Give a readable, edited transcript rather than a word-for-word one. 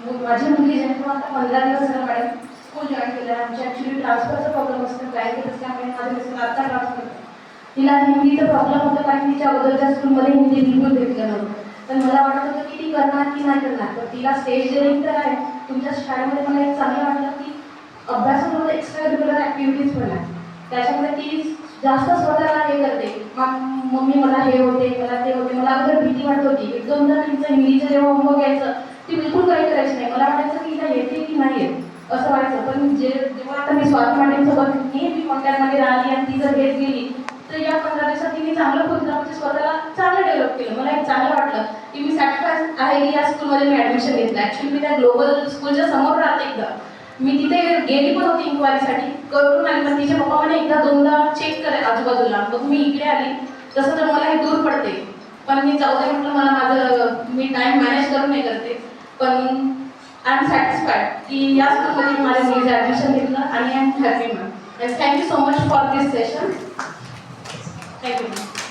माझी मुलगी जेव्हा आता 15 दिवस झाला मॅडम स्कूल जॉईन केलं. आमची ॲक्च्युली ट्रान्सफरचा प्रॉब्लेम असतो बँकेत असल्यामुळे माझे मिस्टर आत्ता ट्रान्सफर करतो. तिला हिंदीचा प्रॉब्लेम होता कारण तिच्या अगोदरच्या स्कूलमध्ये हिंदी बिलकुल भेटलं नव्हतं. तर मला वाटत होतं की ती करणार की नाही करणार. तर तिला स्टेज डेअरिंग तर आहे. तुमच्या शाळेमध्ये मला एक चांगलं वाटलं की अभ्यासामध्ये एक्स्ट्रा करिक्युलर ॲक्टिव्हिटीज पण आहे. त्याच्यामुळे ती जास्त स्वतःला हे करते. मम्मी मला हे होते, मला ते होते. मला अगोदर भीती वाटत होती. एक दोनदा तिचं हिंदीचं जेव्हा होमवर्क यायचं ती बिलकुल काही करायची नाही. मला वाटायचं की हिला येते की नाही येत असं व्हायचं. पण जेव्हा आता मी स्वाती मॅडमसोबत मी कॉन्टॅक्टमध्ये राहिली आणि ती जर घेत गेली तर या 15 दिवसात तिने चांगलं खुद म्हणजे स्वतःला चांगलं डेव्हलप केलं. मला एक चांगलं वाटलं की मी सॅटिस्फाय आहे की या स्कूलमध्ये मी ॲडमिशन घेतलं. ॲक्च्युली मी त्या ग्लोबल स्कूलच्या समोर राहते. एकदा मी तिथे गेली पण होती इन्क्वायरीसाठी करून आली. पण तिच्या पप्पा म्हणे एकदा दोनदा चेक करे आजूबाजूला. मग मी इकडे आली. तसं तर मला हे दूर पडते पण मी जाऊ दे म्हटलं. मला माझं मी टाईम मॅनेज करून हे करते. पण आय एम सॅटिस्फाईड की या स्कूलमध्ये माझ्या मुलीचं ॲडमिशन घेतलं आणि I am happy ma'am. And thank you so much for this session. Thank you ma'am.